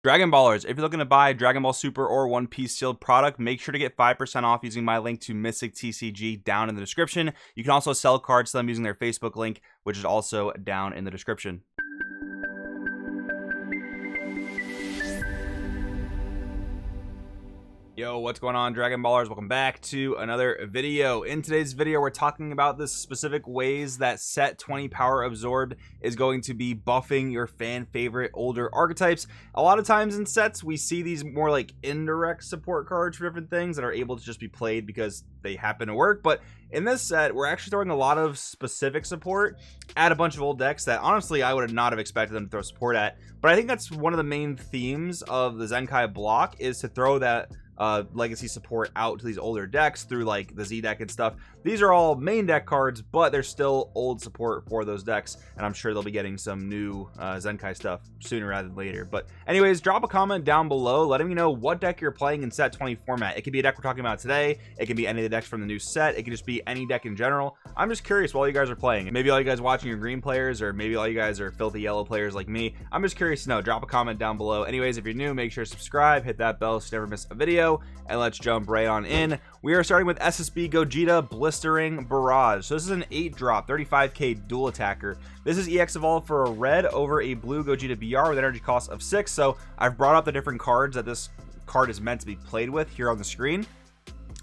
Dragon Ballers, if you're looking to buy Dragon Ball Super or One Piece sealed product, make sure to get 5% off using my link to Mystic TCG down in the description. You can also sell cards to them using their Facebook link, which is also down in the description. Yo, what's going on, Dragon Ballers? Welcome back to another video. In today's video, we're talking about the specific ways that set 20 power absorbed is going to be buffing your fan favorite older archetypes. A lot of times in sets, we see these more like indirect support cards for different things that are able to just be played because they happen to work. But in this set, we're actually throwing a lot of specific support at a bunch of old decks that honestly I would not have expected them to throw support at. But I think that's one of the main themes of the Zenkai block, is to throw that legacy support out to these older decks through like the Z deck and stuff. These are all main deck cards, but they're still old support for those decks, and I'm sure they'll be getting some new Zenkai stuff sooner rather than later. But anyways, drop a comment down below letting me know what deck you're playing in set 20 format. It could be a deck we're talking about today, it can be any of the decks from the new set, it could just be any deck in general. I'm just curious what all you guys are playing. Maybe all you guys watching are green players, or maybe all you guys are filthy yellow players like me. I'm just curious to know. Drop a comment down below. Anyways, if you're new, make sure to subscribe, hit that bell so you never miss a video, and let's jump right on in. We are starting with SSB Gogeta Blistering Barrage. So this is an 8-drop 35k dual attacker. This is EX evolved for a red over a blue Gogeta BR with energy cost of 6. So I've brought up the different cards that this card is meant to be played with here on the screen.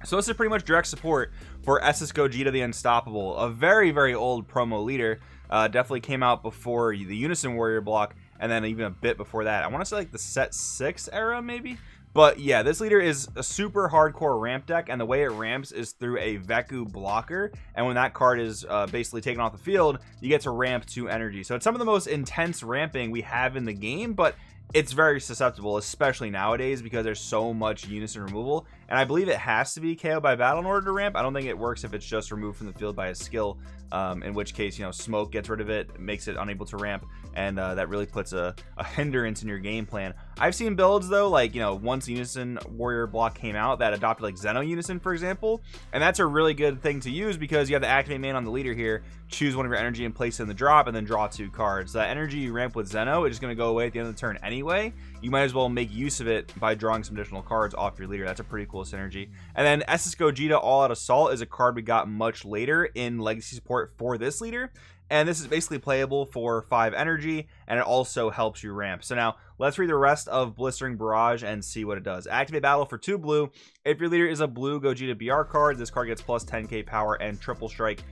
So this is pretty much direct support for SS Gogeta the Unstoppable, a very, very old promo leader. Definitely came out before the Unison Warrior block, and then even a bit before that. I want to say like the set 6 era maybe. But yeah, this leader is a super hardcore ramp deck, and the way it ramps is through a Veku blocker, and when that card is basically taken off the field, you get to ramp 2 energy. So it's some of the most intense ramping we have in the game, but it's very susceptible, especially nowadays, because there's so much unison removal, and I believe it has to be KO by battle in order to ramp. I don't think it works if it's just removed from the field by a skill, in which case, you know, smoke gets rid of it, makes it unable to ramp, and that really puts a hindrance in your game plan. I've seen builds though, like, you know, once Unison Warrior block came out, that adopted like Zeno Unison, for example, and that's a really good thing to use because you have the activate man on the leader here, choose one of your energy and place it in the drop, and then draw 2 cards. That energy you ramp with Zeno is just going to go away at the end of the turn anyway. You might as well make use of it by drawing some additional cards off your leader. That's a pretty cool synergy. And then SS Gogeta All Out Assault is a card we got much later in legacy support for this leader, and this is basically playable for 5 energy, and it also helps you ramp. So now let's read the rest of Blistering Barrage and see what it does. Activate battle for 2 blue. If your leader is a blue Gogeta BR card, this card gets plus 10k power and triple strike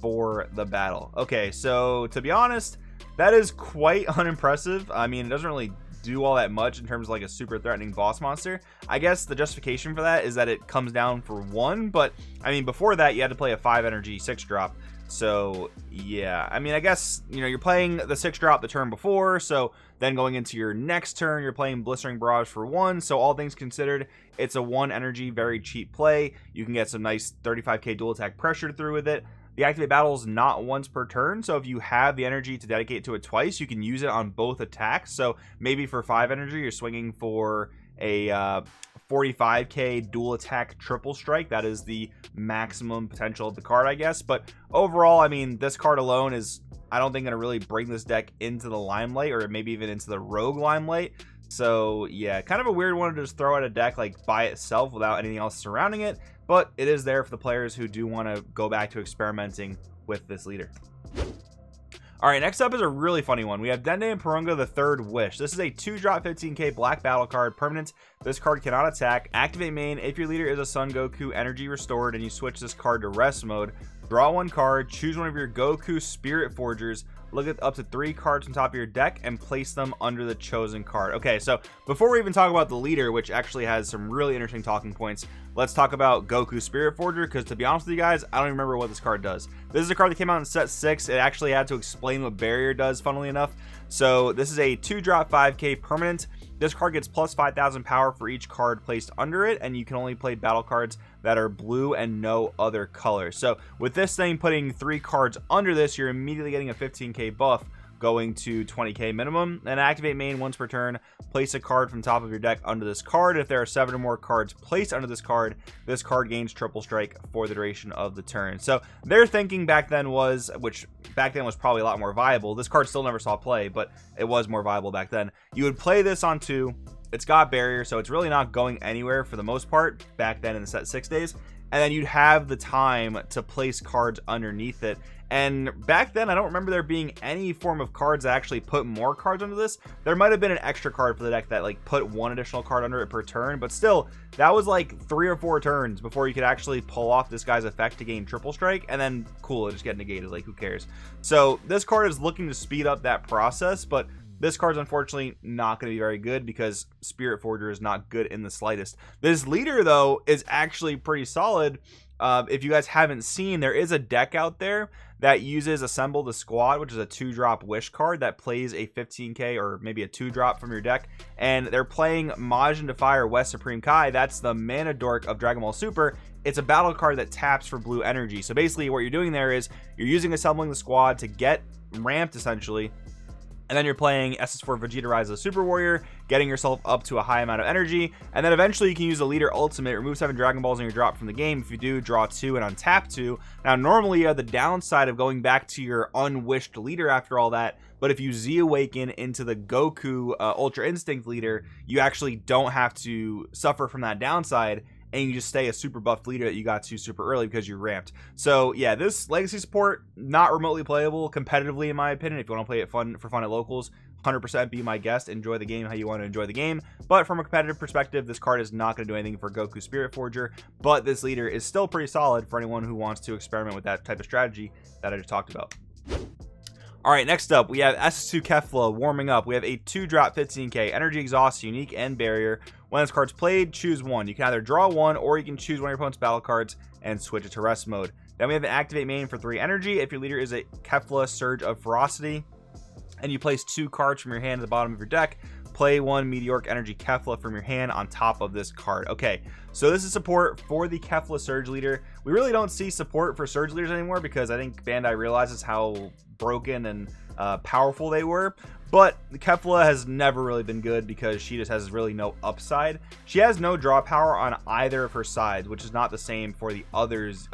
for the battle. Okay, so to be honest, that is quite unimpressive. I mean, it doesn't really do all that much in terms of like a super threatening boss monster. I guess the justification for that is that it comes down for 1, but I mean, before that you had to play a 5 energy 6-drop. So yeah, I mean, I guess, you know, you're playing the 6-drop the turn before, so then going into your next turn you're playing Blistering Barrage for 1. So all things considered, it's a 1 energy, very cheap play. You can get some nice 35k dual attack pressure through with it. The activate battle is not once per turn, so if you have the energy to dedicate to it twice, you can use it on both attacks. So maybe for 5 energy, you're swinging for a 45k dual attack triple strike. That is the maximum potential of the card, I guess. But overall, I mean, this card alone is, I don't think, going to really bring this deck into the limelight, or maybe even into the rogue limelight. So yeah, kind of a weird one to just throw at a deck like by itself without anything else surrounding it, but it is there for the players who do want to go back to experimenting with this leader. Alright, next up is a really funny one. We have Dende Perunga, the Third Wish. This is a 2-drop 15k black battle card, permanent. This card cannot attack. Activate main. If your leader is a Son Goku, energy restored, and you switch this card to rest mode, draw 1 card, choose one of your Goku Spirit Forgers, look at up to 3 cards on top of your deck, and place them under the chosen card. Okay, so before we even talk about the leader, which actually has some really interesting talking points, let's talk about Goku Spirit Forger, because to be honest with you guys, I don't even remember what this card does. This is a card that came out in set 6. It actually had to explain what Barrier does, funnily enough. So this is a 2-drop 5k permanent. This card gets plus 5,000 power for each card placed under it, and you can only play battle cards that are blue and no other color. So with this thing putting 3 cards under this, you're immediately getting a 15k buff, going to 20k minimum. And activate main once per turn, place a card from top of your deck under this card. If there are 7 or more cards placed under this card gains triple strike for the duration of the turn. So their thinking back then was, which back then was probably a lot more viable, this card still never saw play, but it was more viable back then, you would play this on 2, It's got barrier, so it's really not going anywhere for the most part back then in the set 6 days. And then you'd have the time to place cards underneath it. And back then, I don't remember there being any form of cards that actually put more cards under this. There might have been an extra card for the deck that like put one additional card under it per turn, but still, that was like 3 or 4 turns before you could actually pull off this guy's effect to gain triple strike, and then cool, it just get negated. Like, who cares? So this card is looking to speed up that process, but this card's unfortunately not going to be very good because Spirit Forger is not good in the slightest. This leader, though, is actually pretty solid. If you guys haven't seen, there is a deck out there that uses Assemble the Squad, which is a 2-drop wish card that plays a 15k or maybe a 2-drop from your deck, and they're playing Majin Defier West Supreme Kai. That's the mana dork of Dragon Ball Super. It's a battle card that taps for blue energy. So basically what you're doing there is you're using Assembling the Squad to get ramped essentially, and then you're playing SS4 Vegeta Rise of the Super Warrior, getting yourself up to a high amount of energy, and then eventually you can use the leader ultimate, remove 7 Dragon Balls in your drop from the game. If you do, draw 2 and untap 2. Now normally you have the downside of going back to your unwished leader after all that, but if you Z Awaken into the Goku Ultra Instinct leader, you actually don't have to suffer from that downside, and you just stay a super buffed leader that you got to super early because you ramped. So yeah, this legacy support, not remotely playable competitively in my opinion. If you want to play it for fun at locals, 100% be my guest. Enjoy the game how you want to enjoy the game. But from a competitive perspective, this card is not going to do anything for Goku Spirit Forger. But this leader is still pretty solid for anyone who wants to experiment with that type of strategy that I just talked about. Alright, next up, we have SS2 Kefla Warming Up. We have a 2-drop 15k, Energy Exhaust, Unique, and Barrier. When this card's played, choose one. You can either draw one, or you can choose one of your opponent's battle cards and switch it to rest mode. Then we have an Activate main for 3 energy. If your leader is a Kefla Surge of Ferocity, and you place 2 cards from your hand at the bottom of your deck, play 1 Meteoric Energy Kefla from your hand on top of this card. Okay, so this is support for the Kefla Surge leader. We really don't see support for Surge leaders anymore because I think Bandai realizes how broken and powerful they were. But the Kefla has never really been good because she just has really no upside. She has no draw power on either of her sides, which is not the same for the others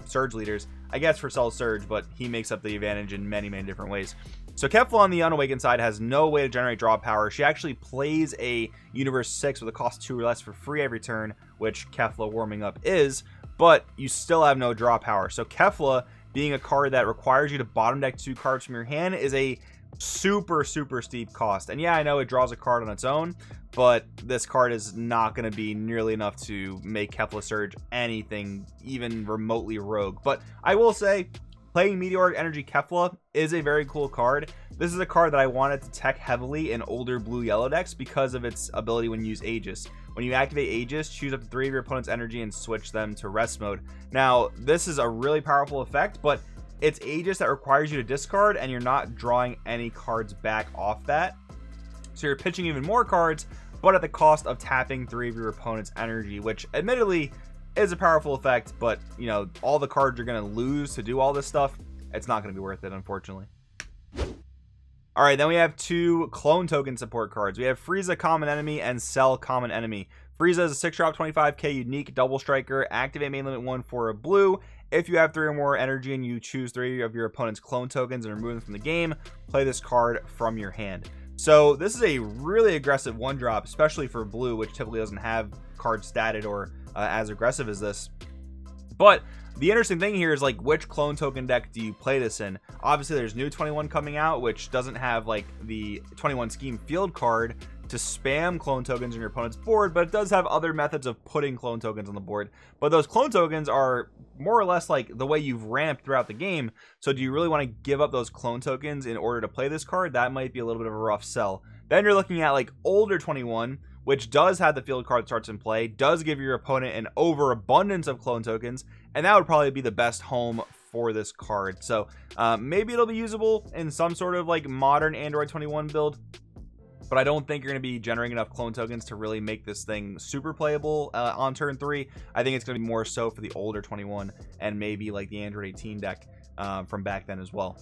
Surge leaders. I guess for Cell Surge, but he makes up the advantage in many different ways. So Kefla on the Unawakened side has no way to generate draw power. She actually plays a Universe 6 with a cost 2 or less for free every turn, which Kefla Warming Up is, but you still have no draw power. So Kefla, being a card that requires you to bottom deck 2 cards from your hand, is a super steep cost. And yeah, I know it draws a card on its own, but this card is not going to be nearly enough to make Kefla Surge anything even remotely rogue. But I will say, playing Meteoric Energy Kefla is a very cool card. This is a card that I wanted to tech heavily in older blue-yellow decks because of its ability when you use Aegis. When you activate Aegis, choose up to 3 of your opponent's energy and switch them to rest mode. Now, this is a really powerful effect, but it's Aegis that requires you to discard, and you're not drawing any cards back off that. So you're pitching even more cards, but at the cost of tapping 3 of your opponent's energy, which admittedly is a powerful effect, but you know, all the cards you're going to lose to do all this stuff, it's not going to be worth it, unfortunately. Alright, then we have 2 clone token support cards. We have Frieza Common Enemy and Cell Common Enemy. Frieza is a 6-drop 25k unique double striker. Activate main limit 1 for a blue. If you have 3 or more energy and you choose 3 of your opponent's clone tokens and remove them from the game, play this card from your hand. So this is a really aggressive 1-drop, especially for blue, which typically doesn't have cards statted or as aggressive as this. But the interesting thing here is, like, which clone token deck do you play this in? Obviously there's new 21 coming out, which doesn't have like the 21 scheme field card to spam clone tokens on your opponent's board, but it does have other methods of putting clone tokens on the board. But those clone tokens are more or less like the way you've ramped throughout the game. So do you really want to give up those clone tokens in order to play this card? That might be a little bit of a rough sell. Then you're looking at like older 21, which does have the field card that starts in play, does give your opponent an overabundance of clone tokens, and that would probably be the best home for this card. So maybe it'll be usable in some sort of like modern Android 21 build, but I don't think you're going to be generating enough clone tokens to really make this thing super playable on turn 3. I think it's going to be more so for the older 21 and maybe like the Android 18 deck from back then as well.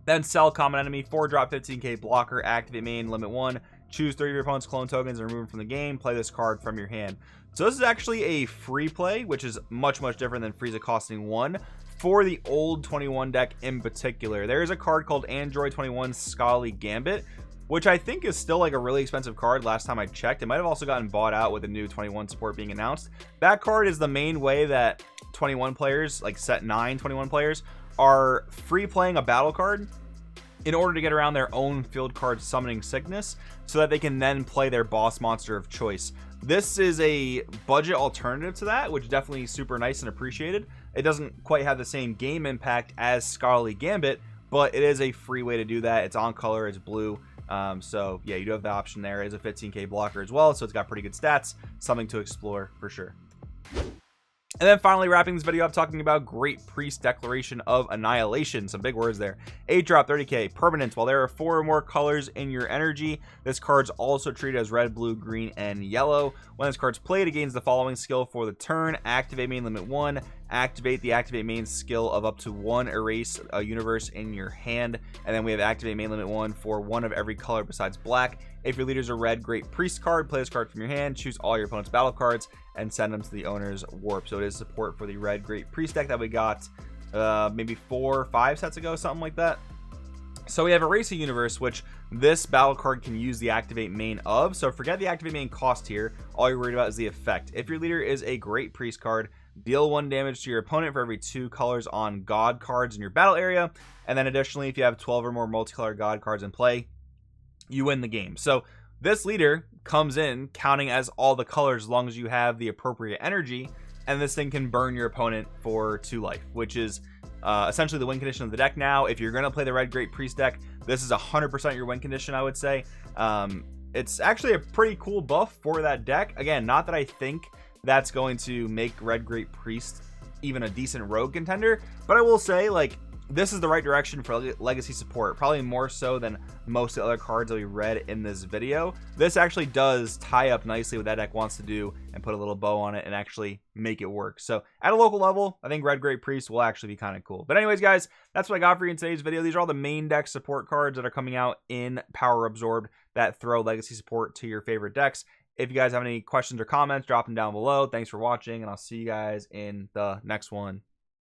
Then Cell Common Enemy, 4-drop 15k blocker, activate main, limit 1, choose 3 of your opponent's clone tokens and remove them from the game, play this card from your hand. So this is actually a free play, which is much different than Frieza costing 1 for the old 21 deck in particular. There is a card called Android 21 Scholarly Gambit, which I think is still like a really expensive card. Last time I checked, it might have also gotten bought out with the new 21 support being announced. That card is the main way that 21 players, like set 9 21 players, are free playing a battle card in order to get around their own field card summoning sickness, so that they can then play their boss monster of choice. This is a budget alternative to that, which is definitely super nice and appreciated. It doesn't quite have the same game impact as Scholarly Gambit, but it is a free way to do that. It's on color, it's blue. So yeah, you do have the option there. It is a 15k blocker as well, so it's got pretty good stats. Something to explore for sure. And then finally wrapping this video up, talking about Great Priest Declaration of Annihilation. Some big words there. 8 drop, 30k, permanent. While there are 4 or more colors in your energy, this card's also treated as red, blue, green, and yellow. When this card's played, it gains the following skill for the turn: activate main limit 1, activate the activate main skill of up to 1 erase a universe in your hand, and then we have activate main limit 1 for 1 of every color besides black. If your leader's a red Great Priest card, play this card from your hand, choose all your opponent's battle cards, and send them to the owner's warp. So it is support for the red Great Priest deck that we got maybe 4 or 5 sets ago, something like that. So we have Erase a Universe, which this battle card can use the activate main of. So forget the activate main cost here. All you're worried about is the effect. If your leader is a Great Priest card, deal 1 damage to your opponent for every 2 colors on God cards in your battle area. And then additionally, if you have 12 or more multicolor God cards in play, you win the game. So this leader comes in counting as all the colors as long as you have the appropriate energy, and this thing can burn your opponent for 2 life, which is essentially the win condition of the deck now. If you're going to play the red Great Priest deck, this is 100% your win condition, I would say. It's actually a pretty cool buff for that deck. Again, not that I think that's going to make red Great Priest even a decent rogue contender, but I will say, like, this is the right direction for legacy support, probably more so than most of the other cards that we read in this video. This actually does tie up nicely what that deck wants to do and put a little bow on it and actually make it work. So at a local level, I think red Great Priest will actually be kind of cool. But anyways, guys, that's what I got for you in today's video. These are all the main deck support cards that are coming out in Power Absorbed that throw legacy support to your favorite decks. If you guys have any questions or comments, drop them down below. Thanks for watching, and I'll see you guys in the next one.